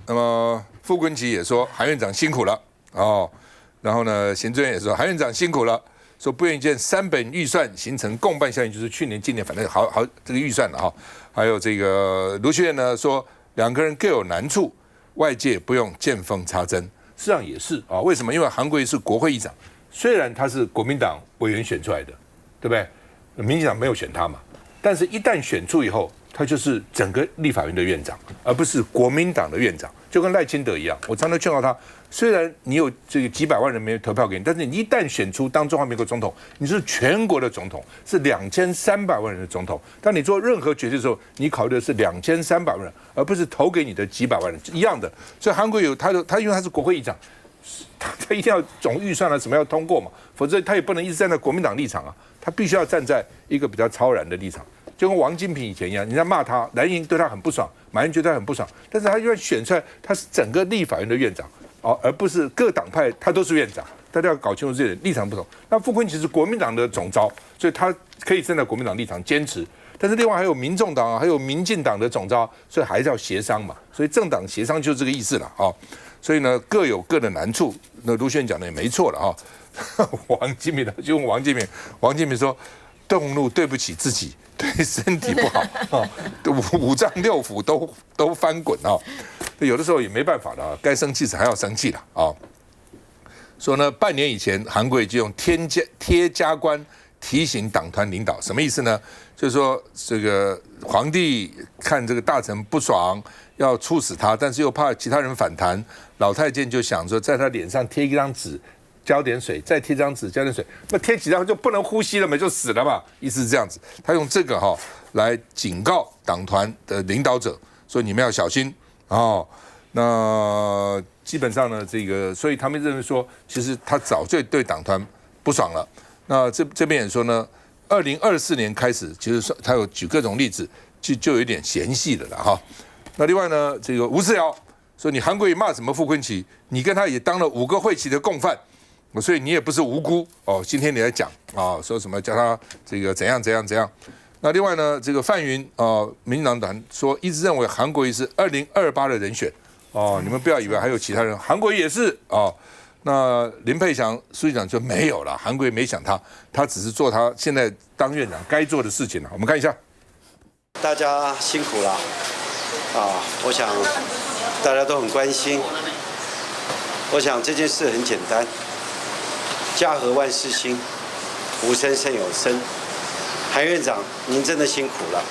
那麼傅崐萁也說韓院長辛苦了哦，然後呢，行政院也說韓院長辛苦了，說不願意見3本預算形成共辦效應，就是去年、今年反正好這個預算了哈。還有這個盧秀燕呢說2個人各有難處，外界不用見縫插針。實際上也是啊，為什麼？因為韓國瑜是國會議長，雖然他是國民黨委員選出來的，對不對？民進黨沒有選他嘛，但是一旦選出以後，他就是整個立法院的院長，而不是國民黨的院長，就跟賴清德一樣。我常常勸告他，雖然你有這個幾百萬人沒有投票給你，但是你一旦選出當中華民國總統，你是全國的總統，是2300萬人的總統。當你做任何決定的時候，你考慮的是2300萬人，而不是投給你的幾百萬人一樣的。所以韓國瑜他因為他是國會議長，他一定要總預算什麼要通過嘛，否則他也不能一直站在國民党立場啊，他必須要站在一個比較超然的立場。就跟王金平以前一樣，人家罵他，藍營對他很不爽，馬英九對他很不爽，但是他因為選出來，他是整個立法院的院長，而不是各黨派他都是院長，大家要搞清楚这點立場不同。那傅崐萁是國民黨的總召，所以他可以站在國民黨立場堅持，但是另外還有民眾黨還有民進黨的總召，所以還是要協商嘛，所以政黨協商就是這個意思了啊。所以呢，各有各的難處，那盧秀燕講的也沒錯了啊。王金平就問王金平，王金平說，動怒對不起自己，對身體不好啊，五臟六腑都翻滾啊。有的時候也沒辦法的啊，該生氣时還要生氣了啊。說呢，半年以前韓國瑜就用貼加官提醒黨團領導，什麼意思呢？就是說這個皇帝看這個大臣不爽，要處死他，但是又怕其他人反彈，老太監就想說，在他臉上貼一張紙，澆點水，再貼張紙，澆點水，那貼幾張就不能呼吸了嘛，就死了嘛，意思是這樣子。他用這個來警告黨團的領導者，說你們要小心哦。那基本上呢，這個所以他們認為說，其實他早就對黨團不爽了。那這邊也說呢，2024年開始，其實他有舉各種例子，就有點嫌隙了哈。那另外呢，這個吳思瑤說，你韓國瑜罵什麼傅崐萁，你跟他也當了5個會期的共犯。所以你也不是無辜哦。今天你來講啊，說什麼叫他這個怎樣？那另外呢，這個范雲民進黨團說一直認為韓國瑜是2028的人選哦，你們不要以為還有其他人，韓國瑜也是哦。那林佩祥書記長就沒有了，韓國瑜沒想他只是做他現在當院長該做的事情了。我們看一下，大家辛苦了啊！我想大家都很關心，我想這件事很簡單。家和萬事興，無聲勝有聲。韓院長，您真的辛苦了，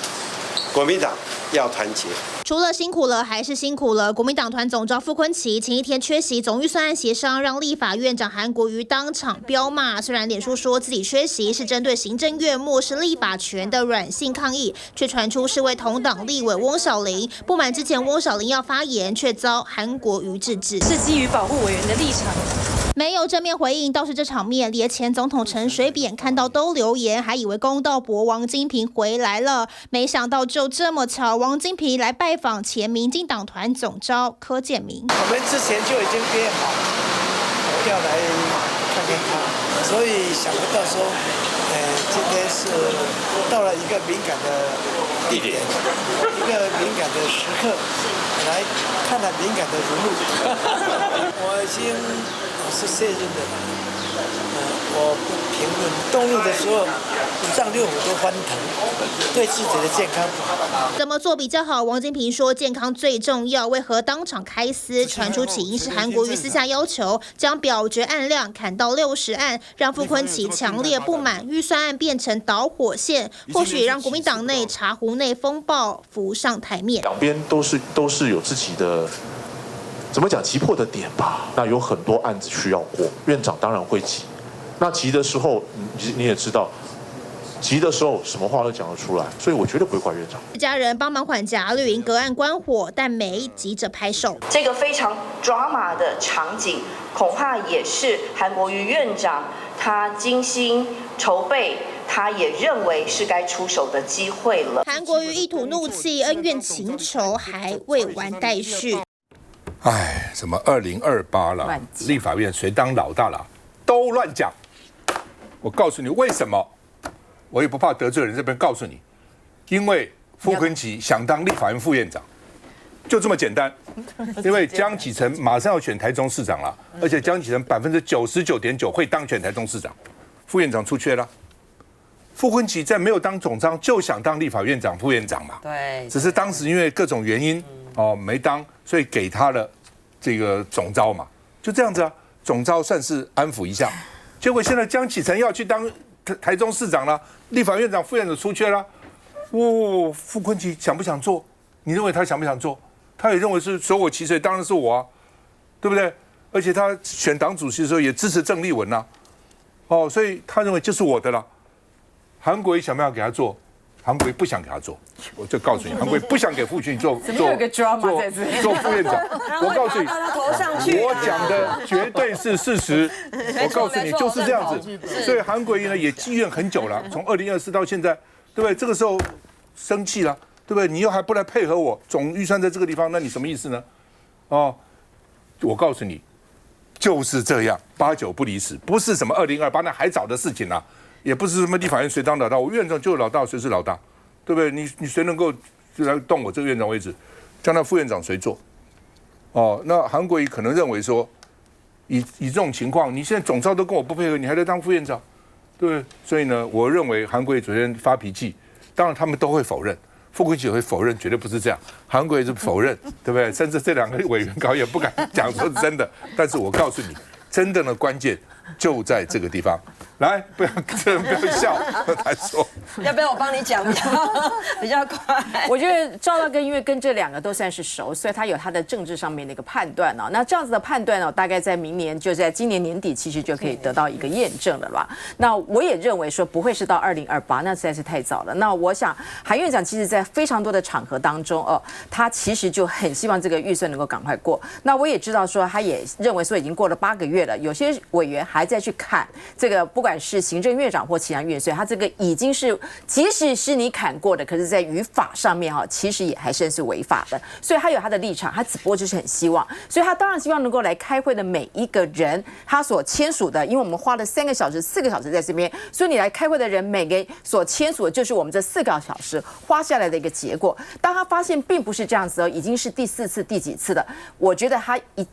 國民黨要團結。除了辛苦了，還是辛苦了。國民黨團總召傅崐萁前一天缺席總預算案協商，讓立法院長韓國瑜當場飆罵。雖然臉書說自己缺席是針對行政院漠視立法權的軟性抗議，卻傳出是為同黨立委翁小玲不滿之前翁小玲要發言，卻遭韓國瑜制止，是基於保護委員的立場。沒有正面回應，倒是這場面，連前總統陳水扁看到都留言，還以為公道伯王金平回來了，沒想到就這麼巧，王金平來拜訪前民進黨團總召柯建銘。我們之前就已經約好，我要來看看他，所以想不到說，今天是到了一個敏感的地點，一個敏感的時刻，來看看敏感的人物。我已經是卸任的，我不評論。動怒的時候，五臟六腑都翻騰，對自己的健康不好。怎麼做比較好？王金平說健康最重要，為何當場開撕？傳出起因是韓國瑜私下要求將表決案量砍到60案，讓傅崐萁強烈不滿，預算案變成導火線，或許也讓國民黨內茶壺內風暴浮上台面。兩邊都是有自己的。怎麼講急迫的點吧？那有很多案子需要過，院長當然會急。那急的時候，你也知道，急的時候什麼話都講得出來，所以我絕對不會怪院長。家人幫忙緩頰，綠營隔岸觀火，但沒急着拍手。這個非常drama的場景，恐怕也是韓國瑜院長他精心籌備。他也認為是該出手的機會了。韓國瑜一吐怒氣，恩怨情仇還未完待續。哎，什麼2028了，立法院誰當老大了，都亂講。我告訴你為什麼，我也不怕得罪人，這邊告訴你，因為傅崐萁想當立法院副院長，就這麼簡單。因為江啟臣馬上要選台中市長了，而且江啟臣99.9%會當選台中市長，副院長出缺了。傅昆萁在沒有當總召就想當立法院長、副院長嘛，对，只是當時因為各種原因沒當，所以給他了這個總召嘛，就這樣子啊，總召算是安撫一下。結果現在江啟臣要去當台中市長了，立法院長、副院長出缺了，傅昆萁想不想做？你認為他想不想做？他也認為是舍我其誰，當然是我啊，對不對？而且他選黨主席的時候也支持鄭麗文吶，所以他認為就是我的了。韓國瑜想不想給他做？韓國瑜不想給他做，我就告訴你，韓國瑜不想給傅昆萁做副院長。我告訴你，我講的絕對是事實。我告訴你，就是這樣子。所以韓國瑜呢也積怨很久了，從2024到現在，對不對？這個時候生氣了，對不對？你又還不來配合我，總預算在這個地方，那你什麼意思呢？我告訴你，就是這樣，8、9不離10，不是什麼2028那還早的事情啦。也不是什麼立法院誰當老大，我院長就是老大，誰是老大，對不對？你誰能夠來動我這個院長位置？將來副院长誰做？那韓國瑜可能認為說，以這種情況，你現在總召都跟我不配合，你還在當副院長，對不對？所以呢，我認為韓國瑜昨天發脾氣，當然他們都會否認，傅昆萁也會否認，絕對不是這樣。韓國瑜是否認，對不對？甚至這兩個委員高也不敢講說是真的。但是我告訴你，真正的關鍵就在這個地方。來，不要笑，他說，要不要我幫你講比較快？我覺得趙大哥因為跟這兩個都算是熟，所以他有他的政治上面的一個判斷哦。那這樣子的判斷哦，大概在明年就在今年年底，其實就可以得到一個驗證了吧。那我也認為說不會是到2028，那實在是太早了。那我想韓院長其實在非常多的場合當中哦，他其實就很希望這個預算能夠趕快過。那我也知道說，他也認為說已經過了8個月了，有些委員還在去砍這個，不管是行政院長或其他院，所以他這個已經是，即使是你砍過的，可是在語法上面哈，其實也還算是違法的。所以他有他的立場，他只不過就是很希望，所以他當然希望能夠來開會的每一個人，他所簽署的，因為我們花了3個小時、4個小時在這邊，所以你來開會的人，每個人所簽署的就是我們這4個小時花下來的一個結果。當他發現並不是這樣子，已經是第4次、第幾次了，我覺得他一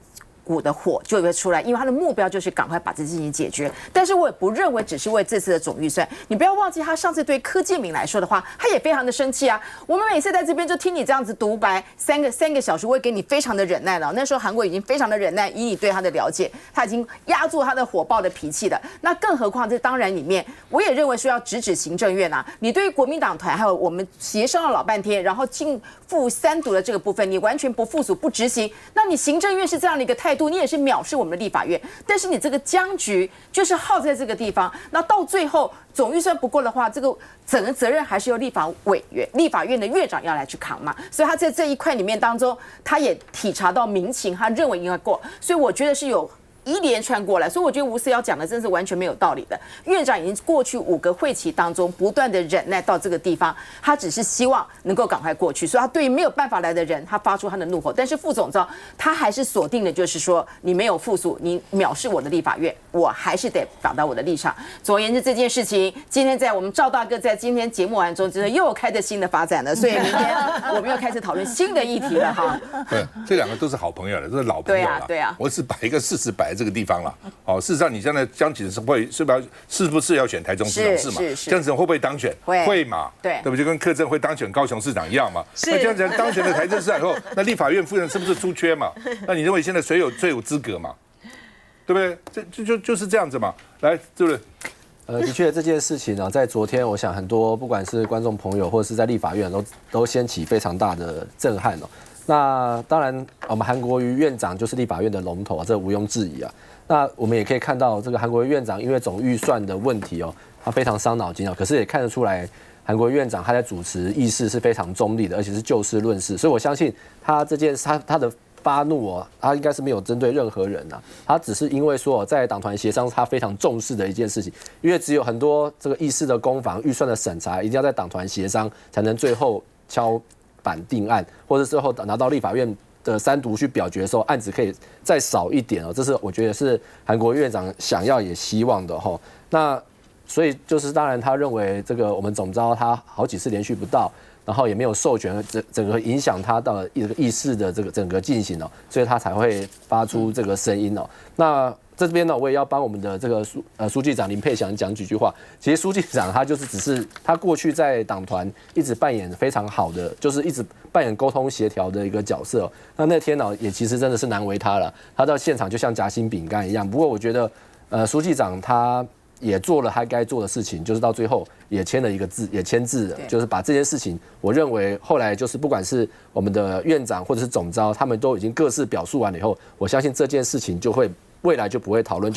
股的火就會出來，因為他的目標就是趕快把這事情解決。但是我也不認為只是為這次的總預算，你不要忘記他上次對柯建銘來說的話，他也非常的生气啊。我們每次在這邊就聽你這樣子獨白3個小時，我也給你非常的忍耐了。那時候韓國已經非常的忍耐，以你對他的了解，他已經壓住他的火爆的脾氣了。那更何況這當然裡面，我也認為說要直指行政院啊。你對於國民黨團還有我們協商了老半天，然後逕付3讀的這個部分，你完全不附屬不執行，那你行政院是這樣的一個態度。你也是藐視我們的立法院，但是你這個僵局就是耗在這個地方，那到最後總預算不過的話，這個整個責任還是由立法院的院長要來去扛嘛。所以他在這一塊裡面當中，他也體察到民情，他認為應該過，所以我覺得是有一連串過來，所以我覺得吳思瑤講的真是完全沒有道理的。院長已經過去5個會期當中不斷的忍耐到這個地方，他只是希望能夠趕快過去，所以他對於沒有辦法來的人，他發出他的怒吼。但是副總召他還是鎖定的就是說，你沒有附屬，你藐視我的立法院，我還是得表達我的立場。總而言之，這件事情今天在我們趙大哥在今天節目完中之後又開着新的發展了，所以明天我們又開始討論新的議題了哈。对，这2個都是好朋友了，都是老朋友了。對啊，我只把一個事實擺在這個地方了。事實上你現在江啟臣是不是要選台中市長？是嘛？江啟臣會不會當選？會嘛？對不對？就跟柯震會當選高雄市長一樣嘛。那江啟臣當選了台中市長以後，那立法院夫人是不是出缺嘛？那你認為現在誰最有資格嘛？對不對？就是這樣子嘛。來，對不對？的確，這件事情呢，在昨天，我想很多不管是觀眾朋友或者是在立法院都掀起非常大的震撼哦。那當然，我們韓國瑜院長就是立法院的龍頭啊，這毋庸置疑啊。那我們也可以看到，這個韓國瑜院長因為總預算的問題哦，他非常傷腦筋啊。可是也看得出來，韓國瑜院長他在主持議事是非常中立的，而且是就事論事。所以我相信他他的發怒哦，他應該是沒有針對任何人啊，他只是因為說在黨團協商他非常重視的一件事情，因為只有很多這個議事的攻防、預算的審查，一定要在黨團協商才能最後敲板定案，或者最後拿到立法院的3讀去表決的時候，案子可以再少一點哦，這是我覺得是韓國瑜院長想要也希望的吼。那所以就是當然他認為這個我們總召他好幾次連續不到，然後也沒有授權整個影響他到一個議事的這個整個進行哦，所以他才會發出這個聲音哦。那這邊呢，我也要幫我們的這個書記長林沛祥講幾句話。其實書記長他就是只是他過去在黨團一直扮演非常好的，就是一直扮演溝通協調的一個角色。那天呢，也其實真的是難為他了。他到現场就像夾心餅乾一樣。不過我覺得，書記長他也做了他該做的事情，就是到最後也簽了一個字，也簽字了，就是把這件事情，我認為後來就是不管是我們的院長或者是總召，他們都已經各自表述完了以後，我相信這件事情就會。未來就不會討論，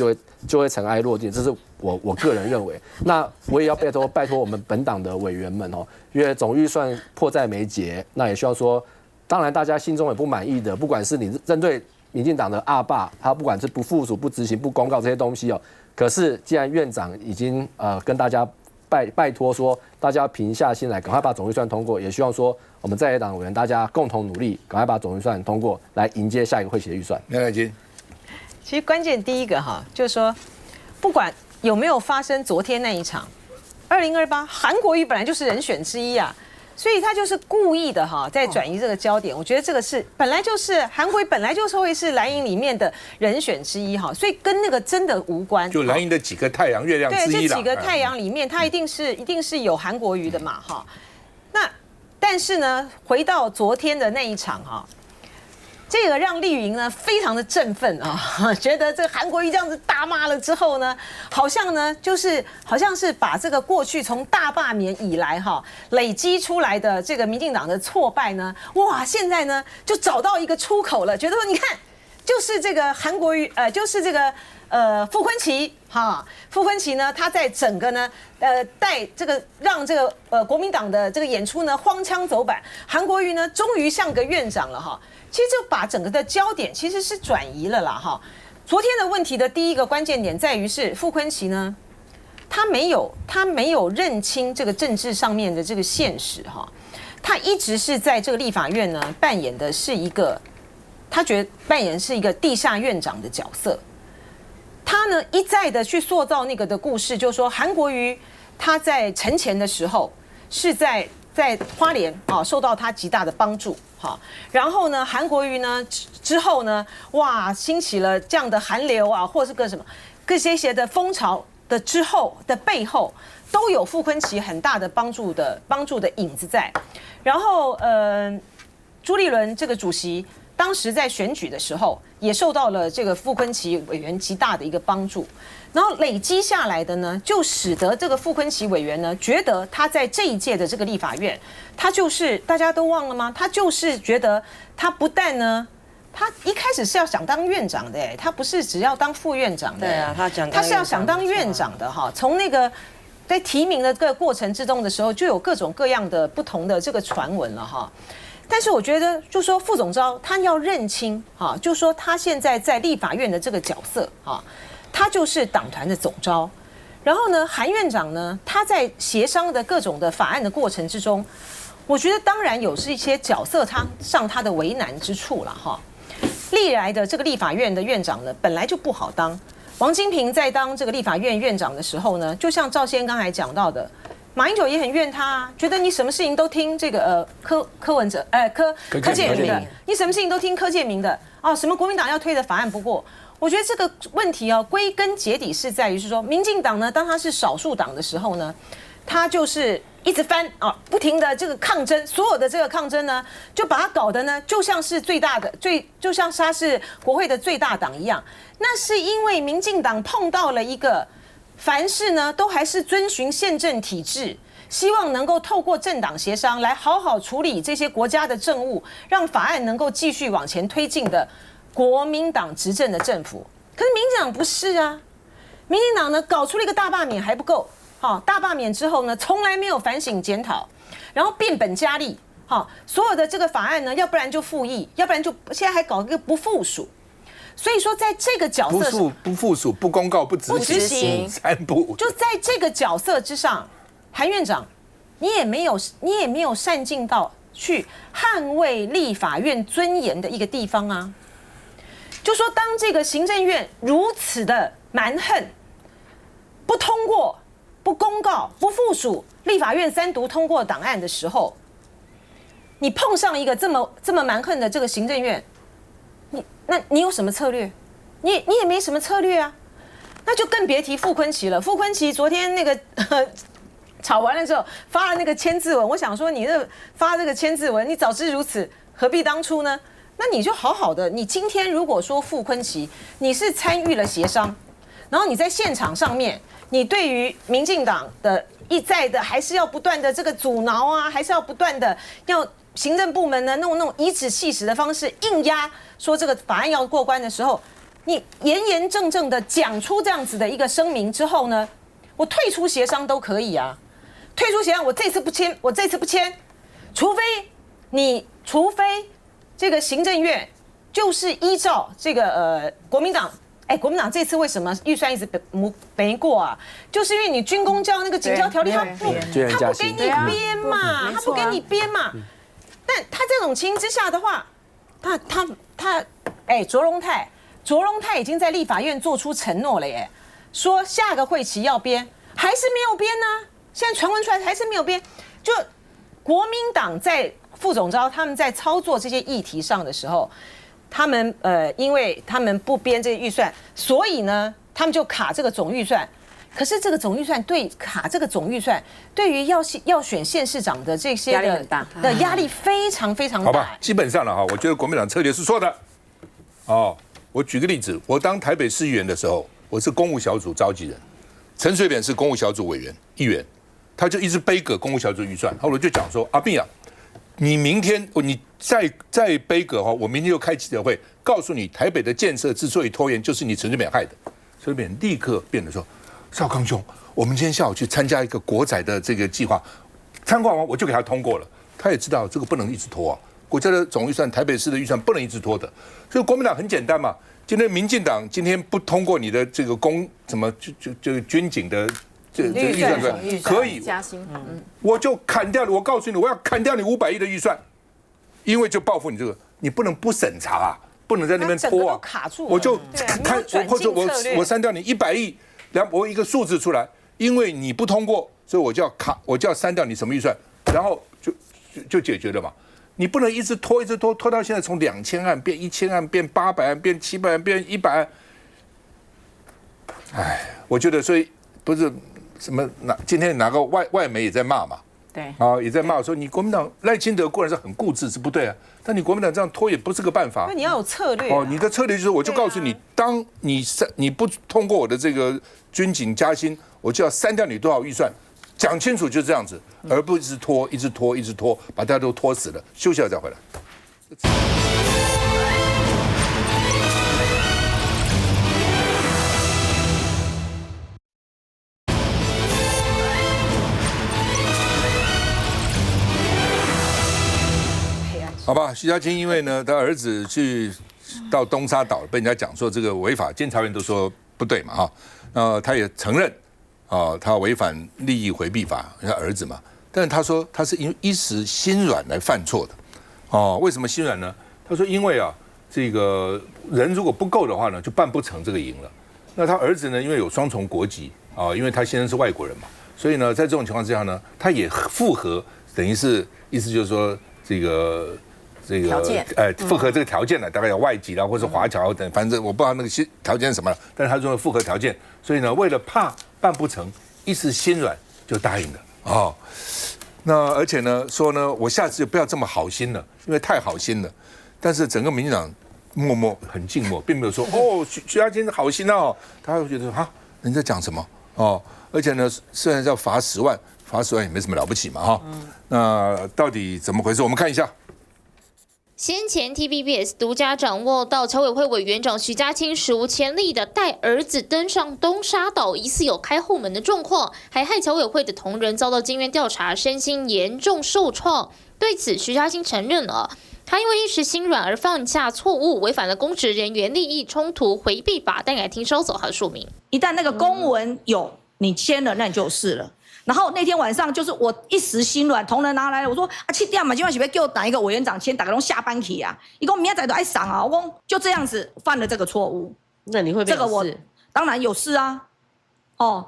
就會塵埃落定，這是我個人認為。那我也要拜托我們本黨的委員們哦，因為總預算迫在眉睫，那也希望說，當然大家心中也不滿意的，不管是你針對民進黨的阿爸，他不管是不附屬、不執行、不公告這些東西哦，可是既然院長已經跟大家拜托說，大家平下心來，趕快把總預算通過，也希望說我們在野黨委員大家共同努力，趕快把總預算通過，來迎接下一個會期的預算。廖乃金。其實關鍵第一個哈，就是說，不管有沒有發生昨天那一場，2028韓國瑜本來就是人選之一啊，所以他就是故意的哈，在轉移這個焦點。我覺得這個是本來就是韓國瑜本來就是會是藍營裡面的人選之一哈，所以跟那個真的無關。就藍營的幾個太陽、月亮之一啦。對，這幾個太陽裡面，他一定是有韓國瑜的嘛哈。那但是呢，回到昨天的那一場哈。這個讓綠營呢非常的振奮啊，覺得這個韓國瑜這樣子大罵了之後呢，好像是把這個過去從大罷免以來哈累積出來的這個民進黨的挫敗呢，哇，現在呢就找到一個出口了，覺得說你看，就是這個韓國瑜就是這個傅崐萁哈，傅崐萁呢他在整個呢帶這個讓這個國民黨的這個演出呢荒腔走板，韓國瑜呢終於像個院長了哈。其實就把整個的焦點其實是轉移了啦哈。昨天的問題的第一個關鍵點在於是傅崐萁呢，他沒有認清這個政治上面的這個現實哈，他一直是在這個立法院呢扮演的是一個，他覺得扮演是一個地下院長的角色，他呢一再的去塑造那個的故事，就是說韓國瑜他在陳前的時候是在花蓮啊受到他極大的幫助。好，然後呢，韓國瑜呢之後呢，哇，興起了這樣的韓流啊，或是個什麼，各些的風潮的之後的背後，都有傅崐萁很大的幫助的影子在。然後朱立倫這個主席當時在選舉的時候，也受到了這個傅崐萁委員極大的一個幫助。然後累積下來的呢，就使得這個傅崐萁委員呢，覺得他在這一屆的這個立法院，他就是大家都忘了嗎？他就是覺得他不但呢，他一開始是要想當院長的，他不是只要當副院長的。对啊，他是要想當院長的哈。從那個在提名的這個過程之中的時候，就有各種各樣的不同的這個傳聞了哈。但是我覺得，就說副總召他要認清哈，就說他現在在立法院的這個角色哈。他就是黨團的總召，然後呢，韓院長呢，他在協商的各種的法案的過程之中，我覺得當然有是一些角色上他的為難之處了哈。歷來的這個立法院的院長呢，本來就不好當。王金平在當這個立法院院長的時候呢，就像趙先剛才講到的，馬英九也很怨他啊，覺得你什麼事情都聽這個柯建銘的，你什麼事情都聽柯建銘的啊，什麼國民黨要推的法案不過。我覺得這個問題哦，歸根結底是在於是說，民進黨呢，當他是少數黨的時候呢，他就是一直翻啊，不停的這個抗爭，所有的這個抗爭呢，就把它搞得呢，就像是就像他是國會的最大黨一樣。那是因為民進黨碰到了一個凡事呢都還是遵循憲政體制，希望能夠透過政黨協商來好好處理這些國家的政務，讓法案能夠繼續往前推進的國民黨執政的政府。可是民進黨不是啊，民進黨呢搞出了一個大罷免還不夠，大罷免之後呢，從來沒有反省檢討，然後變本加厲，所有的這個法案呢，要不然就復議，要不然就現在還搞一個不附屬。所以說，在這個角色不附屬、不公告、不執行三不，就在這個角色之上，韓院長，你也沒有善盡到去捍衛立法院尊嚴的一個地方啊。就說當這個行政院如此的蠻橫，不通過、不公告、不附屬立法院3讀通過檔案的時候，你碰上一個這麼蠻橫的這個行政院，你有什麼策略？你也沒什麼策略啊，那就更別提傅崐萁了。傅崐萁昨天那個吵完了之後發了那個簽字文，我想說你發這個簽字文，你早知如此，何必當初呢？那你就好好的，你今天如果說傅崐萁你是參與了協商，然後你在現場上面，你對於民進黨的一再的還是要不斷的這個阻撓啊，還是要不斷的要行政部門呢那種頤指氣使的方式硬壓說這個法案要過關的時候，你嚴正正的講出這樣子的一個聲明之後呢，我退出協商都可以啊，退出協商我這次不簽，除非這個行政院就是依照這個國民黨。國民黨這次為什麼預算一直沒過啊？就是因為你軍公教那個警教條例，他不給你編嘛，他不給你編嘛。但他這種情形之下的話，卓榮泰已經在立法院做出承諾了耶，說下個會期要編，還是沒有編呢？現在傳聞出來還是沒有編。就國民黨在副總召他們在操作這些議題上的時候。他們因為他們不編這個預算，所以呢，他們就卡這個總預算。可是這個總預算卡這個總預算，對於要選縣市長的這些的壓力非常非常大。好吧，基本上了哈，我覺得國民党策略是錯的。哦，我舉個例子，我當台北市議員的時候，我是公務小組召集人，陳水扁是公務小組委員議員，他就一直背個公務小組預算，後來就講說阿扁啊。你明天你再背個哈，我明天就開記者會，告訴你台北的建設之所以拖延，就是你陳水扁害的。陳水扁立刻變得說：“少康兄，我們今天下午去參加一個國宅的這個計劃，參觀完我就給他通過了。他也知道這個不能一直拖啊，國家的總預算，台北市的預算不能一直拖的。所以國民黨很簡單嘛，今天民進党今天不通過你的這個就軍警的。”這預算可以加薪，我就砍掉你。我告訴你，我要砍掉你500億的預算，因為就報復你這個，你不能不審查啊，不能在那邊拖啊。卡住，我就看，或者我刪掉你100億，我一個數字出來，因為你不通過，所以我就要刪掉你什麼預算，然後就解決了嘛。你不能一直拖到現在，從2000案變1000案，變800案，變700案，變100案。哎，我覺得所以不是。什麼？今天哪個外媒也在罵嘛？對，也在罵說你國民黨賴清德固然是很固執，是不對啊。但你國民黨這樣拖也不是個辦法。那你要有策略。你的策略就是，我就告訴你，當你不通過我的這個軍警加薪，我就要刪掉你多少預算，講清楚就是這樣子，而不是一直拖，把大家都拖死了。休息了再回來。好吧，徐嘉清因為呢，他兒子去到東沙島，被人家講說這個違法，監察院都說不對嘛哈，他也承認他違反利益回避法，他兒子嘛，但是他說他是因為一時心軟來犯錯的，為什麼心軟呢？他說因為這個人如果不夠的話呢，就辦不成這個營了。那他兒子呢，因為有雙重國籍因為他先生是外國人嘛，所以呢，在這種情況之下呢，他也符合，等於是意思就是說這個符合這個條件了，大概有外籍啦，或者華僑等，反正我不知道那個條件是什麼了，但是他說符合條件，所以呢，為了怕辦不成，一時心軟就答應了那而且呢說呢，我下次就不要這麼好心了，因為太好心了。但是整個民進黨默默很靜默，並沒有說徐嘉清好心他會覺得人在講什麼而且呢，雖然要罰10萬，罰10萬也沒什麼了不起嘛那到底怎麼回事？我們看一下。先前 TVBS 獨家掌握到僑委會委員長徐嘉清史無前例的帶兒子登上東沙島，疑似有開後門的狀況，還害僑委會的同仁遭到經院調查，身心嚴重受創。對此，徐嘉清承認了，他因為一時心軟而犯下錯誤，違反了公職人員利益衝突回避法。但來聽稍早他的說明：一旦那個公文有你簽了，那你就是了。然後那天晚上就是我一時心軟，同仁拿來了，我說7點嘛，今晚是不是給我打一個委員長簽，大家都下班去啊？一共明天仔都愛上啊！我說就這樣子犯了這個錯誤，那你會這個我當然有事啊，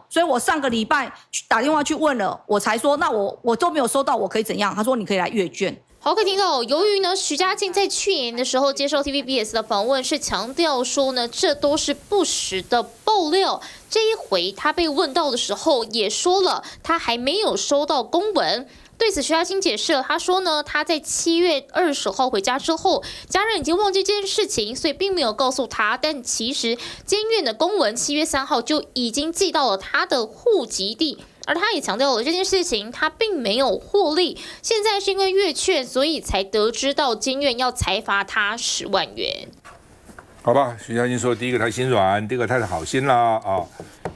所以我上個禮拜打電話去問了，我才說那我都沒有收到，我可以怎樣？他說你可以來閱卷。好，可以聽到，由於呢，徐嘉靜在去年的時候接受 TVBS 的訪問，是強調說呢，這都是不實的爆料。這一回他被問到的時候，也說了他還沒有收到公文。對此，徐嘉欣解釋了，他說呢，他在7月20號回家之後，家人已經忘記這件事情，所以並沒有告訴他。但其實監院的公文7月3號就已經寄到了他的戶籍地。而他也強調了這件事情，他並沒有獲利，現在是因為越勸，所以才得知到監院要裁罰他10萬元。好吧，徐嘉欣說，第一個他心軟，第二個他是好心啦啊，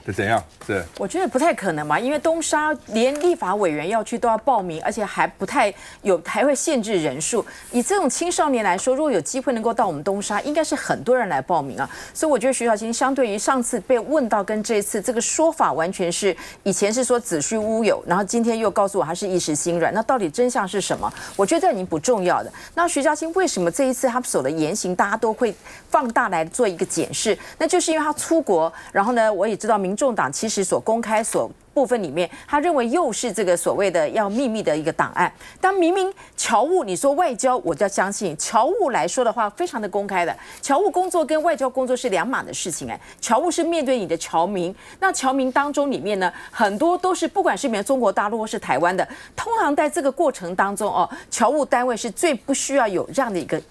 是怎樣？是我覺得不太可能嘛，因為東沙連立法委員要去都要報名，而且還不太有，還會限制人數。以這種青少年來說，如果有機會能夠到我們東沙，應該是很多人來報名啊。所以我覺得徐小青相對於上次被問到跟這一次這個說法完全是，以前是說子虛烏有，然後今天又告訴我他是一時心軟，那到底真相是什麼？我覺得這已經不重要的。那徐小青為什麼這一次他所的言行大家都會放大來做一個檢視？那就是因為他出國，然後呢，我也知道民眾黨其實所公開所部分裡面，他認為又是這個所謂的要秘密的一個檔案。當明明僑務你說外交，我就要相信僑務來說的話，非常的公開的。僑務工作跟外交工作是兩碼的事情。僑務是面對你的僑民，那僑民當中裡面呢，很多都是不管是中國大陸或是台灣的，通常在這個過程當中哦，僑務單位是最不需要有這樣的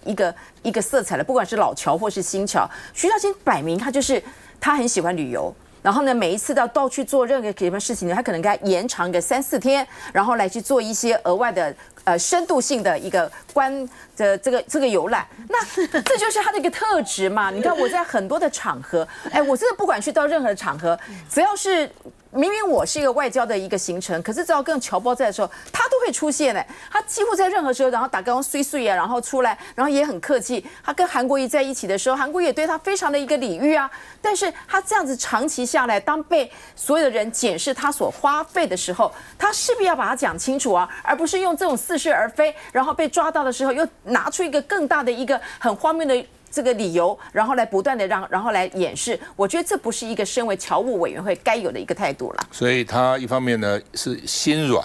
一個色彩的，不管是老僑或是新僑。徐小青擺明他就是他很喜歡旅遊。然後呢，每一次到處做任何什麼事情呢，他可能給他延長個3、4天，然後來去做一些額外的深度性的一個這個遊覽。那這就是他的一個特質嘛。你看我在很多的場合，我真的不管去到任何的場合，只要是明明我是一個外交的一個行程，可是只要跟僑胞在的時候，他都會出現。他幾乎在任何時候，然後打剛碎碎啊，然後出來，然後也很客氣。他跟韓國瑜在一起的時候，韓國瑜也對他非常的一個禮遇啊。但是他這樣子長期下來，當被所有的人檢視他所花費的時候，他勢必要把它講清楚啊，而不是用這種似是而非，然後被抓到的時候又拿出一個更大的一個很荒謬的這個理由，然後來不斷的然後來掩飾。我覺得這不是一個身為僑務委員會該有的一個態度了。所以他一方面呢是心軟，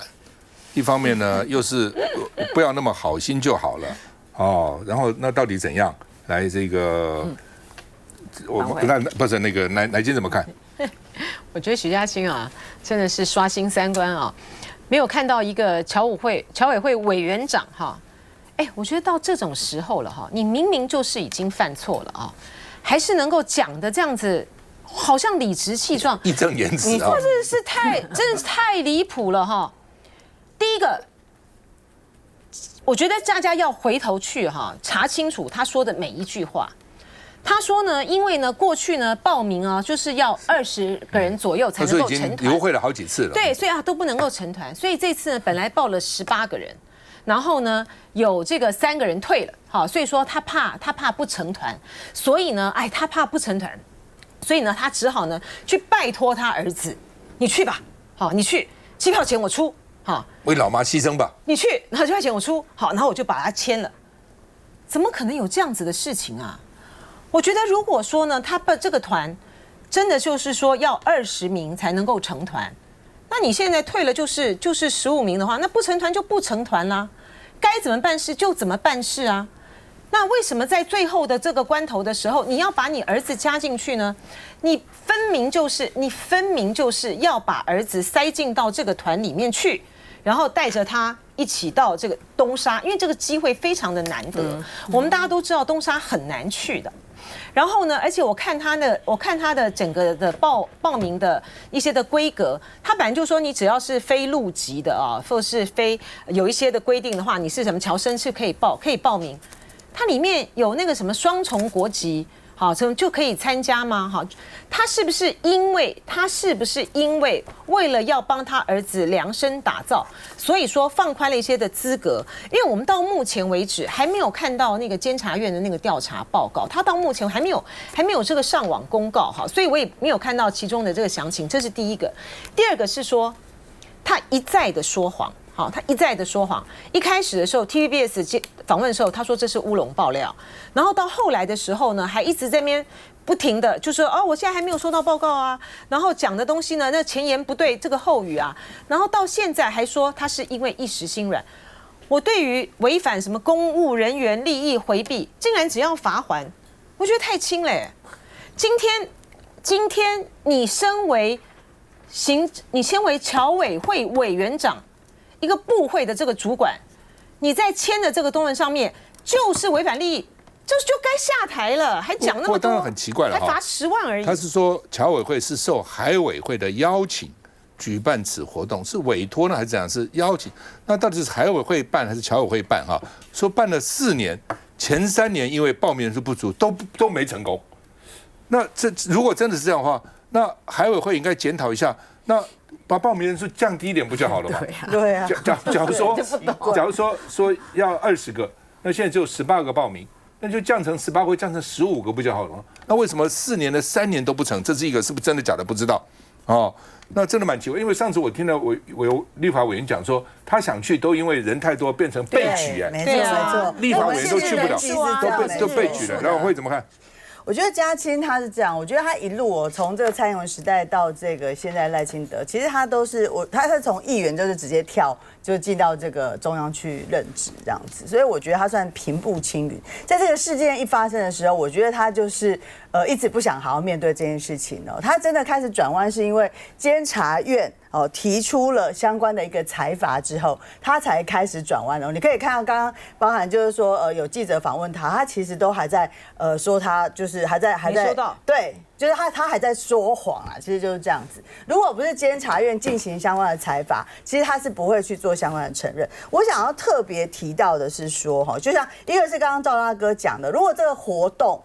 一方面呢又是不要那麼好心就好了哦。然後那到底怎樣來這個？那不是那個乃菁怎麼看？我覺得徐嘉青啊，真的是刷新3觀啊，沒有看到一個僑委會委員長哈。我覺得到這種時候了哈，你明明就是已經犯錯了啊，還是能夠講的這樣子，好像理直氣壯、義正言辭啊！你這真的是太離譜了哈。第一個，我覺得大家要回頭去哈查清楚他說的每一句話。他說呢，因為呢過去呢報名啊就是要20個人左右才能夠成團，優惠了好幾次了。對，所以都不能夠成團，所以這次呢本來報了18個人。然後呢，有這個3個人退了，好，所以說他怕不成團，所以呢，他怕不成团，所以呢，他只好呢去拜托他兒子，你去吧，好，你去，機票錢我出，好，為老媽犧牲吧，你去，然後機票錢我出，好，然後我就把他簽了，怎麼可能有這樣子的事情啊？我覺得如果說呢，他這個團真的就是說要20名才能夠成團。那你現在退了就是15名的話，那不成團就不成團啦，該怎麼辦事就怎麼辦事啊。那為什麼在最後的這個關頭的時候，你要把你兒子加進去呢？你分明就是要把兒子塞進到這個團裡面去，然後帶着他一起到這個東沙，因為這個機會非常的難得。我們大家都知道東沙很難去的。然後呢，而且我看他的整個的報名的一些的規格，他本來就說你只要是非陸籍的啊，或是非有一些的規定的話，你是什麼僑生是可以報名。它裡面有那個什麼雙重國籍，好，就可以參加嗎？好，他是不是因為為了要幫他兒子量身打造，所以說放寬了一些的資格？因為我們到目前為止還沒有看到那個監察院的那個調查報告，他到目前還沒有這個上網公告，哈，所以我也沒有看到其中的這個詳情，這是第一個。第二個是說他一再的說謊。好，他一再的說謊。一開始的時候 ，TVBS 訪問的時候，他說這是烏龍爆料，然後到後來的時候呢，還一直在那邊不停的就說我現在還沒有收到報告啊，然後講的東西呢，那前言不對，這個後語啊，然後到現在還說他是因為一時心軟。我對於違反什麼公務人員利益回避，竟然只要罰鍰，我覺得太輕了。今天你身為僑委會委員長，一個部會的這個主管，你在簽的這個公文上面就是違反利益，就該下台了，還講那麼多，當然很奇怪了，還罰10萬而已。他是說僑委會是受海委會的邀請舉辦此活動，是委托呢還是怎樣？是邀請？那到底是海委會辦還是僑委會辦？說辦了4年，前3年因為報名人數不足，都沒成功。那如果真的是這樣的話，那海委會應該檢討一下，那把報名人數降低一點不就好了嗎？对啊。假如說要20個，那現在只有18個報名，那就降成18個，降成15個不就好了嗎？那為什麼4年的3年都不成？這是一個是不是真的假的不知道哦。那真的蠻奇怪，因為上次我听了立法委員講說，他想去都因為人太多變成被舉沒錯，立法委員都去不了，都被舉了。然後會怎麼看？我覺得嘉青他是這樣，我覺得他一路從這個蔡英文時代到這個現在賴清德，其實他都是他是從議員就是直接跳就進到這個中央去任職這樣子，所以我覺得他算平步青雲。在這個事件一發生的時候，我覺得他就是一直不想好好面對這件事情哦。他真的開始轉彎，是因為監察院提出了相關的一個裁罰之後，他才開始轉彎哦。你可以看到剛剛包含就是說有記者訪問他，他其實都還在說他就是還在說到對。就是他還在說謊啊，其實就是這樣子。如果不是監察院進行相關的裁罰，其實他是不會去做相關的承認。我想要特別提到的是說，就像一個是剛剛趙大哥講的，如果這個活動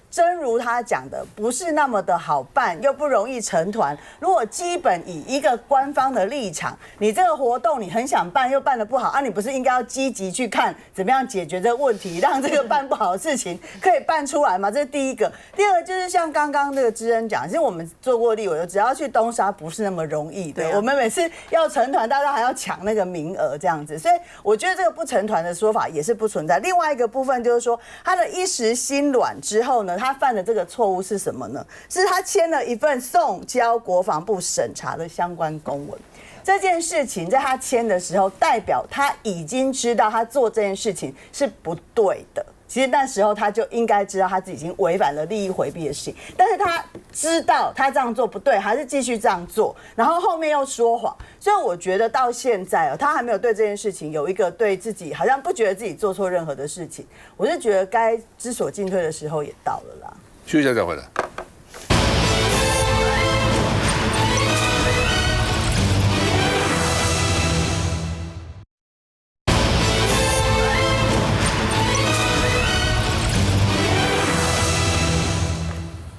真如他講的，不是那麼的好辦，又不容易成團。如果基本以一個官方的立場，你這個活動你很想辦又辦得不好啊，你不是應該要積極去看怎麼樣解決這個問題，讓這個辦不好的事情可以辦出來嗎？這是第一個。第二個就是像剛剛這個知恩講，其實我們做過立委，只要去東沙不是那麼容易的。我們每次要成團，大家還要搶那個名額這樣子，所以我覺得這個不成團的說法也是不存在。另外一個部分就是說，他的一時心軟之後呢，他犯的這個錯誤是什麼呢？是他簽了一份送交國防部審查的相關公文。這件事情在他簽的時候，代表他已經知道他做這件事情是不对的。其實那時候他就應該知道他自己已經違反了利益回避的事情，但是他知道他這樣做不對，還是繼續這樣做，然後後面又說謊。所以我覺得到現在他還沒有對這件事情有一個對自己好像不覺得自己做錯任何的事情。我是覺得該知所進退的時候也到了啦。休息一下再回来。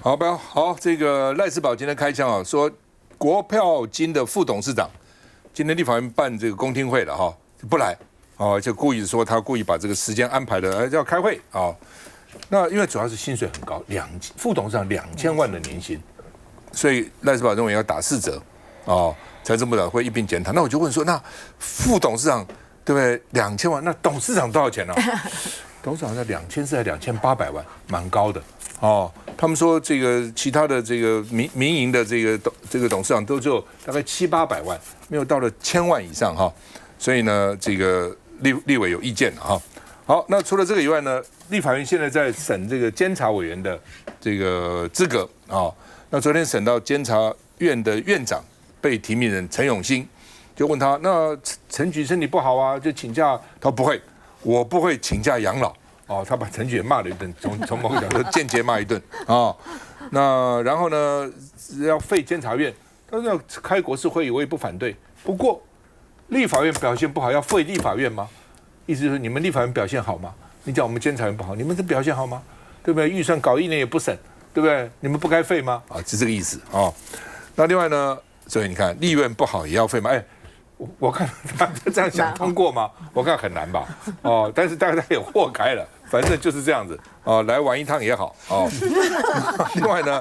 好，不要好。这个赖士葆今天開槍啊，說國票金的副董事長今天立法院辦這個公聽會了哈，不來哦，就故意說他故意把這個時間安排的要開會啊。那因為主要是薪水很高，副董事長2000萬的年薪，所以賴士葆認為要打4折哦，財政部長會一併檢討。那我就問說，那副董事長對不對2000萬？那董事長多少錢呢？董事長在2000是還2800萬，蠻高的哦。他們說這個其他的這個民營的這個董事長都只有大概700-800萬，沒有到了1000萬以上哈。所以呢，這個立委有意見哈。好，那除了這個以外呢，立法院現在在審這個監察委員的這個資格啊。那昨天審到監察院的院長被提名人陳永新，就問他，那陳菊身體不好啊，就請假。他說不會，我不會請假養老。哦，他把陳菊也罵了一頓，從某個角度間接罵一頓啊。那然後呢，要廢監察院，他說要開國是會議，我也不反對。不過立法院表現不好，要廢立法院嗎？意思就是你們立法院表現好嗎？你講我們監察院不好，你們這表現好嗎？對不對？預算搞1年也不審，對不對？你們不該廢嗎？啊，是這個意思啊。那另外呢，所以你看立院不好也要廢嗎？哎，我看他這樣想通過嗎？我看很難吧。哦，但是大家也豁開了。反正就是這樣子哦，來玩一趟也好哦。另外呢，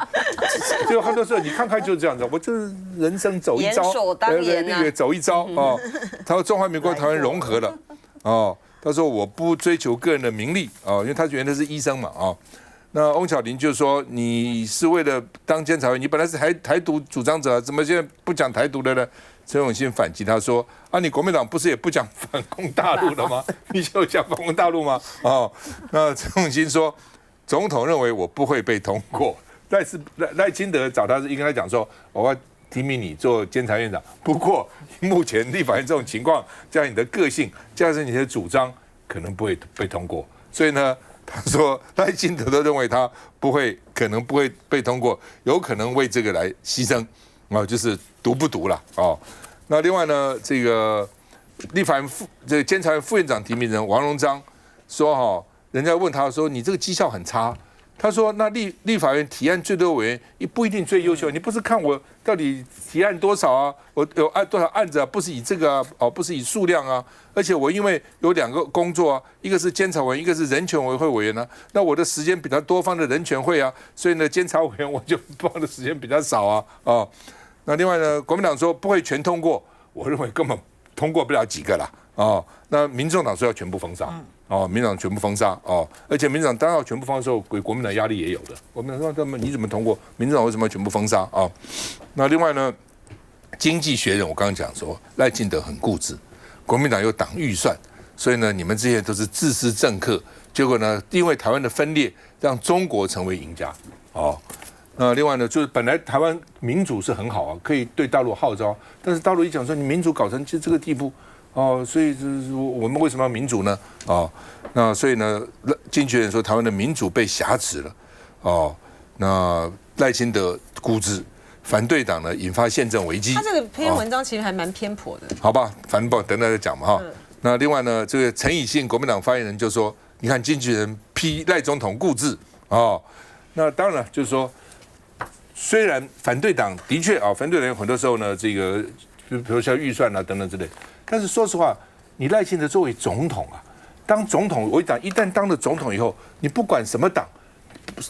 就很多時候你看看就是這樣子，我就是人生走一遭，對，走一遭哦。他說中華民國台灣融合了哦。他說我不追求個人的名利哦，因為他原來是醫生嘛哦。那翁巧玲就說你是為了當監察員，你本來是台獨主張者，怎麼現在不講台獨的呢？陳永新反擊他說：“啊，你國民黨不是也不講反攻大陸了嗎？你就講反攻大陸嗎？”哦，那陳永新說：“總統認為我不會被通過。”但是賴清德找他是應該講說：“我要提名你做監察院長，不過目前立法院這種情況，加上你的個性，加上你的主張，可能不会被通過。所以呢。”他說賴清德都認為他可能不會被通過，有可能為這個來犧牲啊，就是獨不獨了哦。那另外呢，這個立法院這個監察院副院長提名人王榮章說哈，人家問他說你這個績效很差，他說那立法院提案最多委員也不一定最優秀，你不是看我到底提案多少啊，我有多少案子啊，不是以這個啊，哦不是以數量啊。而且我因為有2個工作啊，一個是監察委員，一個是人權委員會委員啊。那我的時間比較多，放在人權會啊，所以呢，監察委員我就放的時間比較少啊。哦，那另外呢，國民党說不會全通過，我認為根本通過不了幾個啦。哦，那民眾黨說要全部封殺，哦，民众黨全部封殺哦，而且民眾党当要全部封杀的時候，国民党壓力也有的。国民党說你怎麼通過？民众党為什麼要全部封殺啊？哦，那另外呢，經濟學人我剛剛講說賴清德很固執。國民黨有黨預算，所以呢，你們這些都是自私政客。結果呢，因為台灣的分裂，讓中國成為贏家。哦，那另外呢，就是本來台灣民主是很好啊，可以對大陸號召，但是大陸一講說你民主搞成这個地步，哦，所以我們為什麼要民主呢？哦，那所以呢，經濟學人說台灣的民主被挾持了。哦，那賴清德估值。反對黨呢引發憲政危機。他這個篇文章其實還蠻偏頗的。好吧，反正等等再講嘛哈。那另外呢，這個陳以信國民黨發言人就說：“你看經紀人批賴總統固執哦。”那當然就是說，雖然反對黨的確啊，反對人很多時候呢，這個比如像預算啊等等之類，但是說實話，你賴清德作為總統啊，當總統，我講一旦當了總統以後，你不管什麼黨，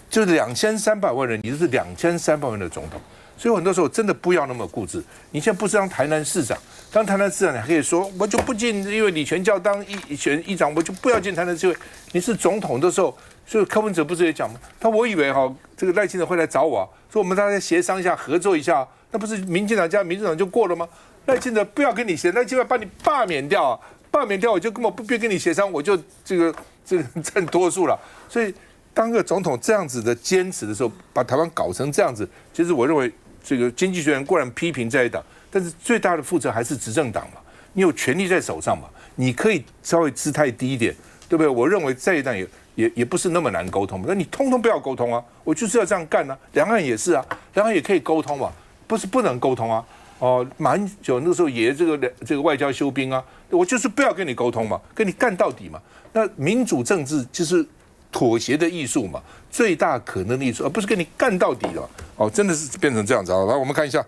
就是2300萬人，你就是2300萬人的總統。所以很多時候真的不要那麼固執。你現在不是當台南市長，當台南市長你還可以說我就不進，因為李全教當選議長，我就不要進台南市會。你是總統的時候，所以柯文哲不是也講嗎？我以為哈這個賴清德會來找我，說我們大家協商一下，合作一下，那不是民進黨加民進黨就過了嗎？賴清德不要跟你協，賴清德把你罷免掉啊，罷免掉我就根本不必跟你協商，我就這個佔多數了。所以當個總統這樣子的堅持的時候，把台灣搞成這樣子，其實我認為。這個經濟學人固然批評在野黨，但是最大的負責還是執政黨嘛。你有權力在手上嘛，你可以稍微姿態低一點，對不對？我認為在野黨也不是那麼難溝通嘛。那你通通不要溝通啊，我就是要這樣幹啊。兩岸也是啊，兩岸也可以溝通嘛，不是不能溝通啊。哦，馬英九那個時候也這個外交休兵啊，我就是不要跟你溝通嘛，跟你幹到底嘛。那民主政治就是妥協的藝術嘛，最大可能的藝術，而不是跟你幹到底了。哦，真的是变成這樣子啊！來，我們看一下，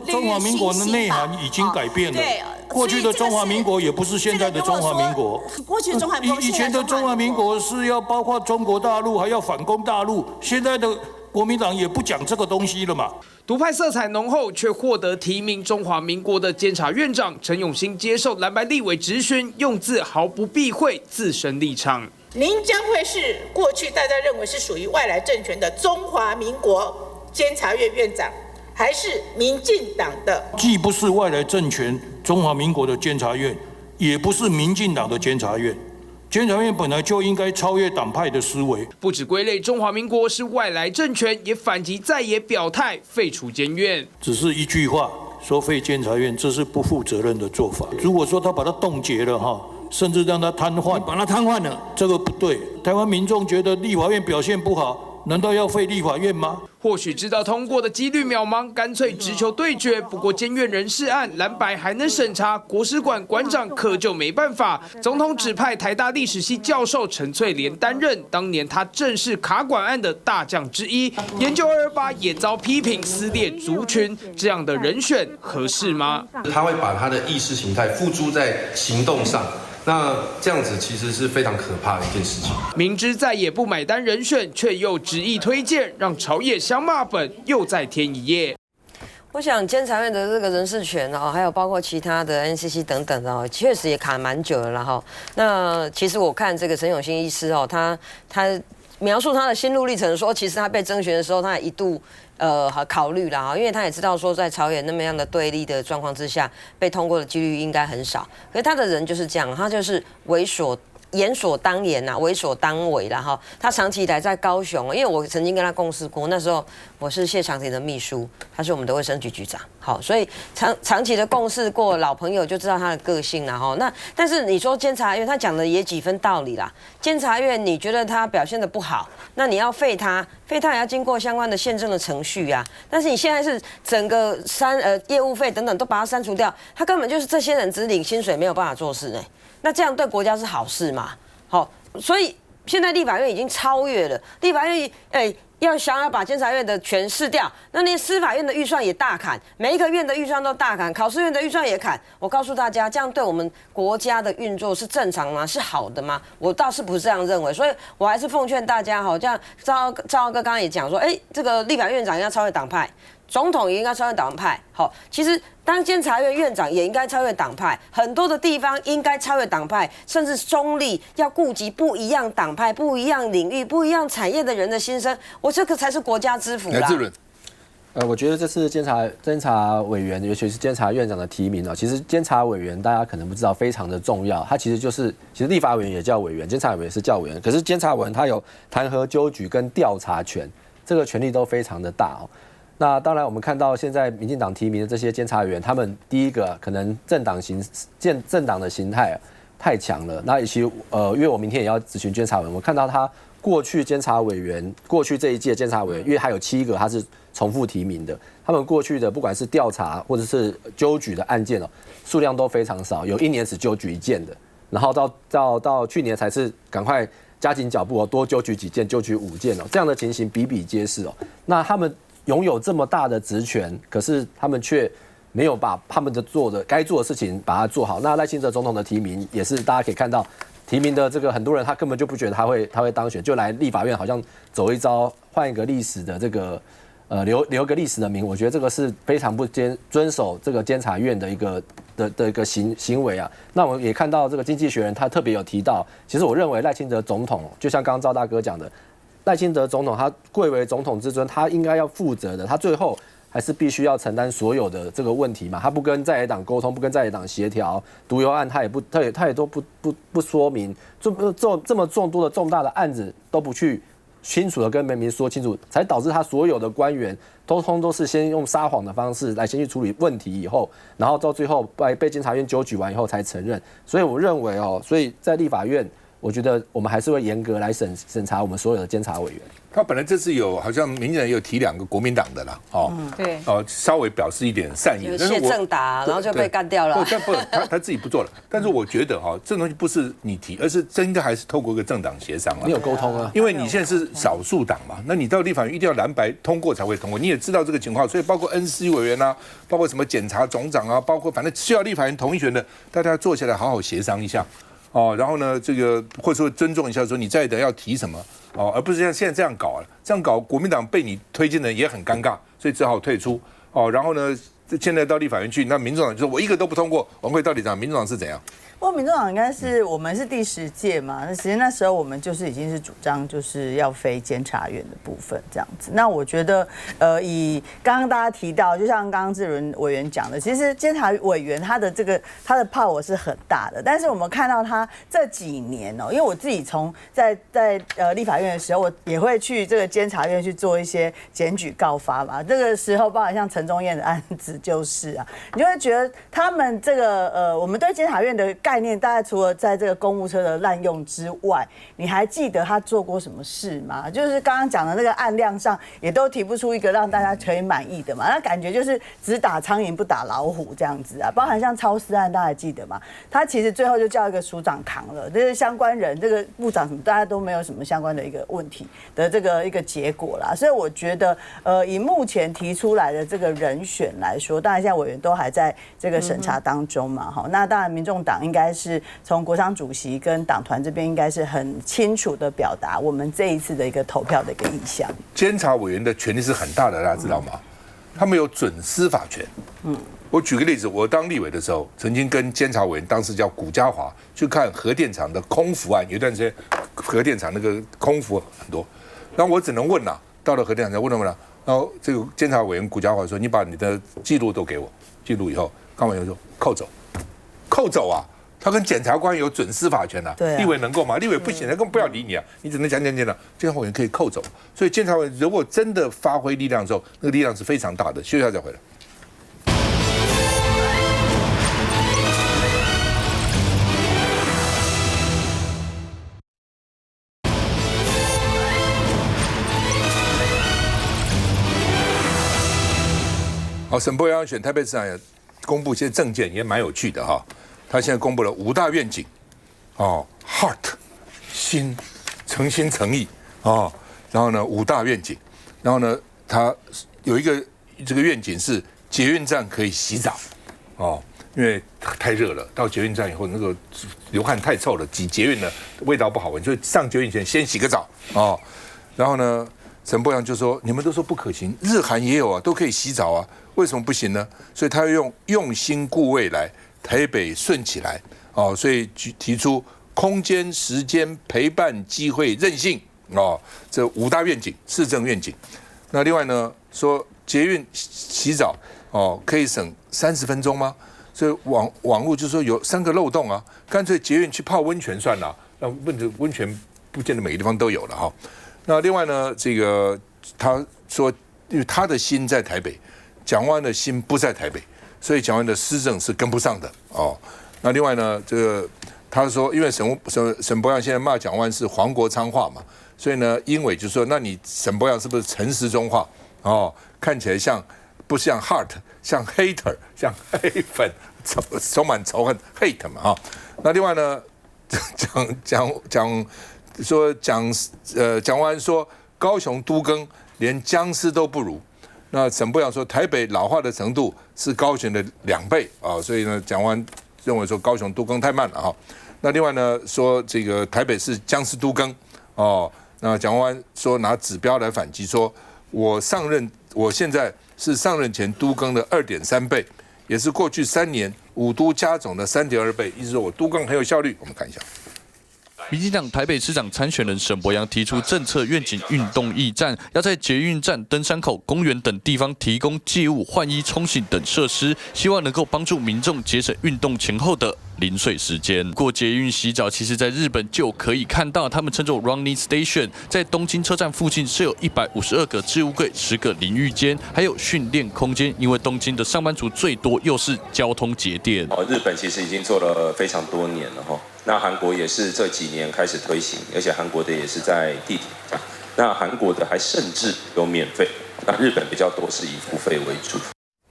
中華民國的內涵已經改變了。過去的中華民國也不是現在的中華民國。過去的中華民國，以前的中華民國是要包括中國大陸，還要反攻大陸。現在的國民黨也不講這個東西了嘛。獨派色彩濃厚，卻獲得提名中華民國的監察院長陳永新接受藍白立委質詢，用字毫不避諱自身立場。您將會是過去大家認為是屬於外來政權的中華民國監察院院長，還是民進黨的？既不是外來政權中華民國的監察院，也不是民進黨的監察院。監察院本來就應該超越黨派的思維，不只歸類中華民國是外來政權，也反擊在野表態廢除監院。只是一句話說廢監察院，這是不負責任的做法。如果說他把它凍結了哈，甚至讓他癱瘓，把他癱瘓了，這個不對。台灣民眾覺得立法院表現不好，難道要廢立法院嗎？或許知道通過的幾率渺茫，乾脆直球對決。不過監院人事案，藍白還能審查，國史館館長可就沒辦法。總統指派台大歷史系教授陳翠蓮擔任，當年他正是卡館案的大將之一。研究228也遭批評撕裂族群，這樣的人選合適嗎？他會把他的意識形態付諸在行動上。那這樣子其實是非常可怕的一件事情。明知在野不買單人選，卻又執意推薦，讓朝野相罵本又再添一頁。我想監察院的這個人事權啊，還有包括其他的 NCC 等等的，確實也卡蠻久了哈。那其實我看這個陳永新醫師哦，他描述他的心路歷程，說其實他被徵詢的時候，他也一度考慮啦，因為他也知道說在朝野那麼樣的對立的狀況之下，被通過的幾率應該很少。可是他的人就是這樣，他就是言所當言吶，為所當為啦哈。他長期以來在高雄，因為我曾經跟他共事過，那時候我是謝長廷的秘書，他是我們的衛生局局長，好，所以長期的共事過，老朋友就知道他的個性啦哈。那但是你說監察院，他講的也幾分道理啦。監察院你覺得他表現得不好，那你要廢他也要經過相關的憲政的程序啊。但是你現在是整個業務費等等都把它刪除掉，他根本就是這些人只領薪水，沒有辦法做事呢。那這樣對國家是好事嗎？好，所以現在立法院已經超越了，立法院想要把監察院的權釋掉，那連司法院的預算也大砍，每一個院的預算都大砍，考試院的預算也砍。我告訴大家，這樣對我們國家的運作是正常嗎？是好的嗎？我倒是不是這樣認為，所以我還是奉勸大家哈，像趙哥剛剛也講說，這個立法院長要超越黨派。總統也應該超越黨派，好，其實當監察院院長也應該超越黨派，很多的地方應該超越黨派，甚至中立，要顧及不一樣黨派、不一樣領域、不一樣產業的人的心声，我這個才是國家之福啦。我覺得這次監察委員，尤其是監察院長的提名，其實監察委員大家可能不知道非常的重要，他其實立法委員也叫委員，監察委員是叫委員，可是監察委員他有彈劾糾舉跟調查權，這個權力都非常的大哦。那當然，我們看到現在民進黨提名的這些監察委員，他們第一個可能政黨的形態太強了。那以及因為我明天也要質詢監察委員，我看到他過去這一屆監察委員，因為還有7個他是重複提名的，他們過去的不管是調查或者是糾舉的案件數量都非常少，有1年只糾舉1件的，然後到去年才是趕快加緊腳步多糾舉幾件，糾舉5件這樣的情形比比皆是那他們擁有這麼大的職權，可是他們卻沒有把他們該做的事情把它做好。那賴清德總統的提名也是大家可以看到，提名的這個很多人他根本就不覺得他會當選，就來立法院好像走一遭，換一個歷史的這個留個歷史的名。我覺得這個是非常不遵守這個監察院的一個行為啊。那我們也看到這個經濟學人他特別有提到，其實我認為賴清德總統就像剛剛趙大哥講的。賴清德總統他貴為總統之尊，他應該要負責的，他最後還是必須要承擔所有的這個問題嘛。他不跟在野黨溝通，不跟在野黨協調，毒油案他也都不說明，這麼眾多的重大的案子都不去清楚的跟人民說清楚，才導致他所有的官員通通都是先用撒謊的方式來先去處理問題，以後然後到最後被監察院糾舉完以後才承認。所以我認為所以在立法院，我覺得我們還是會嚴格來審查我們所有的監察委員。他本來這次好像民進黨有提2個國民黨的啦，對，稍微表示一點善意。有謝政達，然後就被幹掉了。他自己不做了。但是我覺得這東西不是你提，而是應該還是透過一個政黨協商啊。你有溝通啊？因為你現在是少數黨嘛，那你到立法院一定要藍白通過才會通過。你也知道這個情況，所以包括NC委員啊，包括什麼檢察總長啊，包括反正需要立法院同意權的，大家坐下來好好協商一下。然後呢，这個或者說尊重一下，說你在的要提什麼而不是像現在這樣搞這樣搞國民黨被你推進的也很尷尬，所以只好退出然後呢，現在到立法院去，那民眾黨就說我一個都不通過，王惠到底民眾黨是怎樣？不過民眾黨應該是我們是第10屆嘛，那其實那時候我們就是已經是主張就是要非監察院的部分這樣子。那我覺得以剛剛大家提到，就像剛剛志倫委員講的，其實監察委員他的 power 是很大的，但是我們看到他這幾年因為我自己從在立法院的時候，我也會去這個監察院去做一些檢舉告發嘛。這個時候包含像陳宗彥的案子就是你就會覺得他們這個我們對監察院的概念大概除了在這個公務車的濫用之外，你還記得他做過什麼事嗎？就是剛剛講的那個案量上，也都提不出一個讓大家可以滿意的嘛。那感覺就是只打蒼蠅不打老虎這樣子包含像超私案，大家還記得嗎？他其實最後就叫一個署長扛了，就是相關人這個部長什麼，大家都沒有什麼相關的一個問題的這個一個結果啦。所以我覺得以目前提出來的這個人選來說，當然現在委員都還在這個審查當中嘛。那當然民眾黨應該是從國商主席跟黨團這邊應該是很清楚的表達我們這一次的一個投票的一個意向。監察委員的權力是很大的，大家知道嗎？他們有準司法權。我舉個例子，我當立委的時候，曾經跟監察委員當時叫古家華去看核電廠的空服案，有一段時間核電廠那個空服很多。那我只能問啦，到了核電廠問了，然後這個監察委員古家華說：“你把你的記錄都給我，記錄以後，剛委員說扣走啊。”他跟檢察官有准司法權啊，立委能夠嗎？立委不行，他根本不要理你啊，你只能講了，監察委員可以扣走。所以監察委員如果真的發揮力量的時候，那個力量是非常大的。休息一下再回來。好，沈伯洋選台北市長也公布一些政見，也蠻有趣的哈。他現在公布了5大願景，哦 ，heart 心，誠心誠意哦，然後呢5大願景，然後呢他有一個這個願景是捷運站可以洗澡哦，因為太熱了，到捷運站以後那個流汗太臭了，擠捷運的味道不好聞，所以上捷運前先洗個澡哦，然後呢沈伯洋就說你們都說不可行，日韓也有啊，都可以洗澡啊，為什麼不行呢？所以他要用心顧未來。台北順起來哦，所以提出空間、時間、陪伴、機會、韌性哦，這5大願景，市政願景。那另外呢，說捷運洗澡哦，可以省30分鐘嗎？所以網絡就說有3個漏洞啊，乾脆捷運去泡溫泉算了。那溫泉不見得每個地方都有了哈。那另外呢，這個他說，因為他的心在台北，蔣萬安的心不在台北。所以蔣萬安的施政是跟不上的哦。那另外呢，這個他說，因為沈伯洋現在罵蔣萬安是黃國昌化嘛，所以呢，英偉就說，那你沈伯洋是不是陳時中化？哦，看起來像不像 heart， 像 hater， 像黑粉，充滿仇恨 hate 嘛哈。那另外呢，蔣萬安說高雄都更連僵屍都不如。那沈伯洋說，台北老化的程度是高雄的2倍啊，所以呢，蔣萬安認為說高雄都更太慢了哈。那另外呢，說這個台北市僵屍都更哦，那蔣萬安說拿指標來反擊，說我現在是上任前都更的2.3倍，也是過去3年5都加總的3.2倍，意思說我都更很有效率。我們看一下。民進黨台北市長參選人沈伯洋提出政策願景運動驛站，要在捷運站、登山口、公園等地方提供借物、換衣、沖洗等設施，希望能夠幫助民眾節省運動前後的零碎時間。過捷運洗澡，其實在日本就可以看到，他們稱作 Running Station， 在東京車站附近設有152個置物櫃、10個淋浴間，還有訓練空間。因為東京的上班族最多，又是交通節點。日本其實已經做了非常多年了哈。那韓國也是這幾年開始推行，而且韓國的也是在地鐵。那韓國的還甚至有免費，那日本比較多是以付費為主。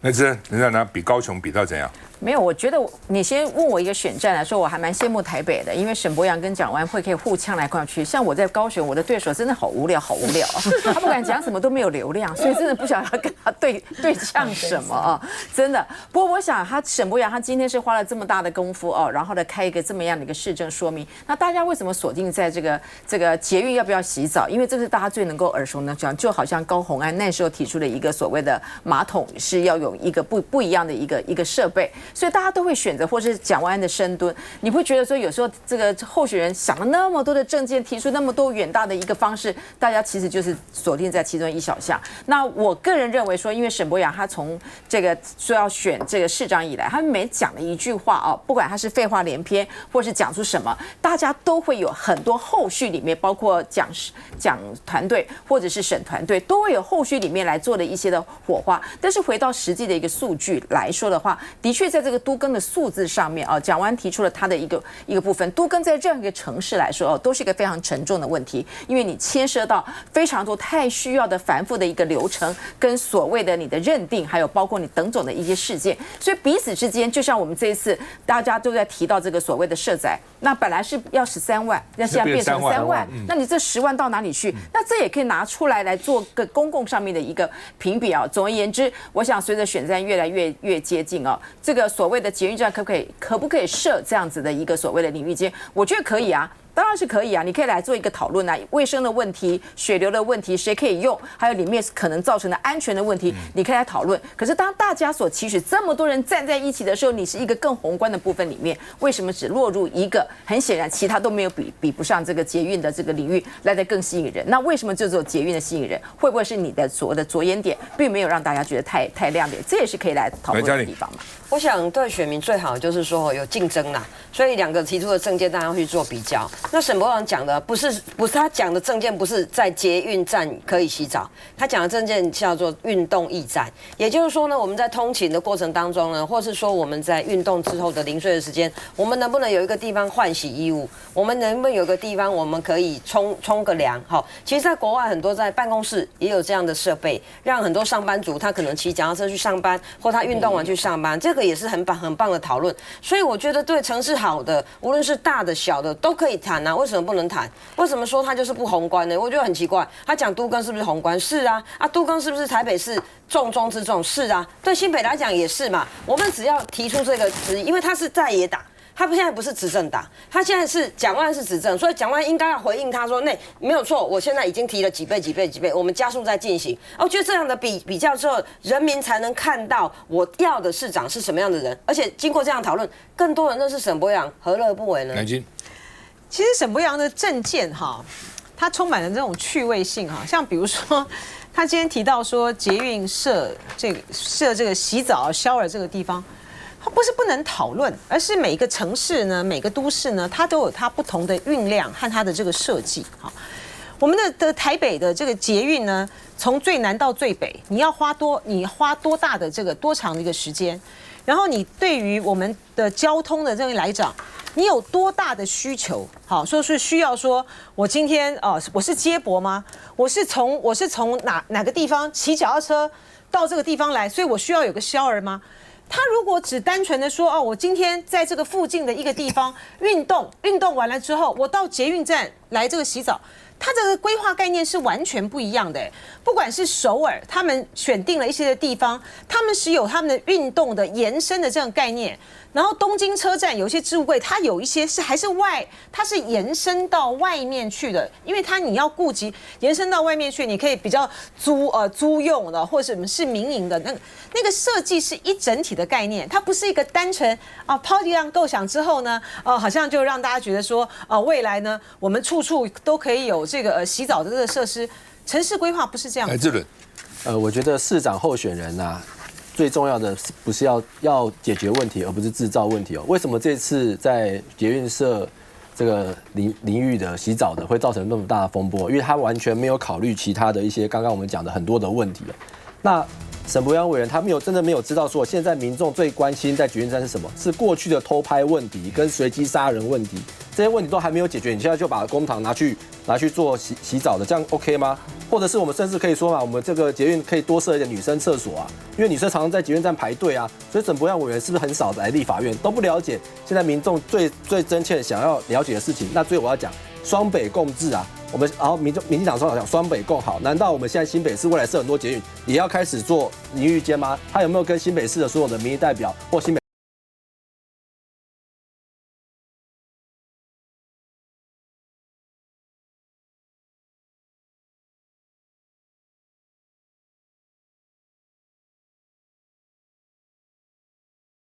那這人家拿比高雄比到怎樣？沒有，我覺得你先問我一個選戰來說，我還蠻羨慕台北的，因為沈伯洋跟蔣萬安可以互嗆來嗆去。像我在高雄，我的對手真的好無聊，好无聊，他不敢講什麼都沒有流量，所以真的不曉得要跟他對嗆什麼啊，真的。不過我想沈伯洋他今天是花了這麼大的功夫哦，然後呢開一個這麼樣的一個市政說明。那大家為什麼鎖定在這個捷運要不要洗澡？因為這是大家最能夠耳熟能詳，就好像高虹安那時候提出了一個所謂的馬桶是要有一個不一樣的一個設備。所以大家都會選擇，或是蔣萬安的深蹲，你會覺得說有時候這個候選人想了那麼多的政見，提出那麼多遠大的一個方式，大家其實就是鎖定在其中一小項。那我個人認為說，因為沈伯洋他從這個說要選這個市長以來，他每講了一句話啊，不管他是廢話連篇，或是講出什麼，大家都會有很多後續裡面，包括蔣團隊或者是沈團隊，都會有後續裡面來做的一些的火花。但是回到實際的一個數據來說的話，的確在這個都更的數字上面啊，蔣萬安提出了他的一個部分。都更在任何一個城市來說哦，都是一個非常沉重的問題，因為你牽涉到非常多太需要的繁複的一個流程，跟所謂的你的認定，還有包括你等種的一些事件。所以彼此之間，就像我們這一次大家都在提到這個所謂的社宅，那本來是要13萬，那現在變成3萬，那你這10萬到哪裡去？那這也可以拿出來做個公共上面的一個評比啊。總而言之，我想隨着選戰越來越接近啊，這個所謂的捷運站可不可以設這樣子的一個所謂的淋浴間？我覺得可以啊。當然是可以啊，你可以來做一個討論啊，衛生的問題、血流的問題，誰可以用，還有裡面可能造成的安全的問題，你可以來討論。可是當大家所期許這麼多人站在一起的時候，你是一個更宏觀的部分裡面，為什麼只落入一個？很顯然，其他都沒有比不上這個捷運的這個領域來得更吸引人。那為什麼就只有捷運的吸引人？會不會是你的着眼點並沒有讓大家覺得太亮點？這也是可以來討論的地方嘛。我想對選民最好就是說有競爭啦，所以2個提出的政見大家要去做比較。那沈伯洋講的不是他講的政見不是在捷運站可以洗澡，他講的政見叫做運動驛站，也就是說呢，我們在通勤的過程當中呢，或是說我們在運動之後的零碎的時間，我們能不能有一個地方換洗衣物？我們能不能有一個地方我們可以沖個涼？好，其實在國外很多在辦公室也有這樣的設備，讓很多上班族他可能騎腳踏車去上班，或他運動完去上班，這個也是很棒的討論。所以我覺得對城市好的，無論是大的小的都可以談啊，為什麼不能談？為什麼說它就是不宏觀呢？我覺得很奇怪。他講都更是不是宏觀？是啊，都更是不是台北市重中之重？是啊，對新北來講也是嘛。我們只要提出這個質疑，因為他是在野黨。他現在不是執政黨，他現在是蔣萬安是執政，所以蔣萬安應該要回應他說，那沒有錯，我現在已經提了幾倍，我們加速在進行。我覺得這樣的比較之後，人民才能看到我要的市長是什麼樣的人，而且經過這樣討論，更多人認識沈伯洋，何樂不為呢？其實沈伯洋的政見哈，他充滿了這種趣味性哈，像比如說，他今天提到說捷運設這個洗澡shower這個地方。它不是不能討論，而是每一個城市呢，每個都市呢，它都有它不同的運量和它的這個設計。好，我們的台北的這個捷運呢，從最南到最北，你花多大的這個多長的一個時間？然後你對於我們的交通的這個來講，你有多大的需求？好，說是需要說，我今天我是接駁嗎？我是從哪個地方騎腳踏車到這個地方來，所以我需要有個shower嗎？他如果只單純的說我今天在這個附近的一個地方運動完了之後，我到捷運站來這個洗澡，他這個規劃概念是完全不一樣的。不管是首爾，他們選定了一些的地方，他們是有他們的運動的延伸的這種概念。然後東京車站有一些置物櫃，它有一些是還是它是延伸到外面去的，因為你要顧及延伸到外面去，你可以比較租用的，或者是民營的那個設計是一整體的概念，它不是一個單純拋這樣構想之後呢，好像就讓大家覺得說未來呢我們處處都可以有這個洗澡的這個設施，城市規劃不是這樣。來志倫，我覺得市長候選人啊。最重要的不是要解決問題，而不是製造問題哦。為什麼這次在捷運設這個淋浴的洗澡的會造成那麼大的風波？因為他完全沒有考慮其他的一些剛剛我們講的很多的問題哦。那沈伯洋委員他真的沒有知道說，現在民眾最關心在捷運站是什麼？是過去的偷拍問題跟隨機殺人問題，這些問題都還沒有解決，你現在就把公帑拿去做洗澡的，這樣 OK 嗎？或者是我們甚至可以說嘛，我們這個捷運可以多設一點女生廁所啊，因為女生常常在捷運站排隊啊，所以沈伯洋委員是不是很少來立法院，都不了解現在民眾最真切想要了解的事情？那最後我要講雙北共治啊，然後民進黨說好像雙北共好，難道我們現在新北市未來設很多捷運也要開始做淋浴間嗎？他有沒有跟新北市的所有的民意代表或新北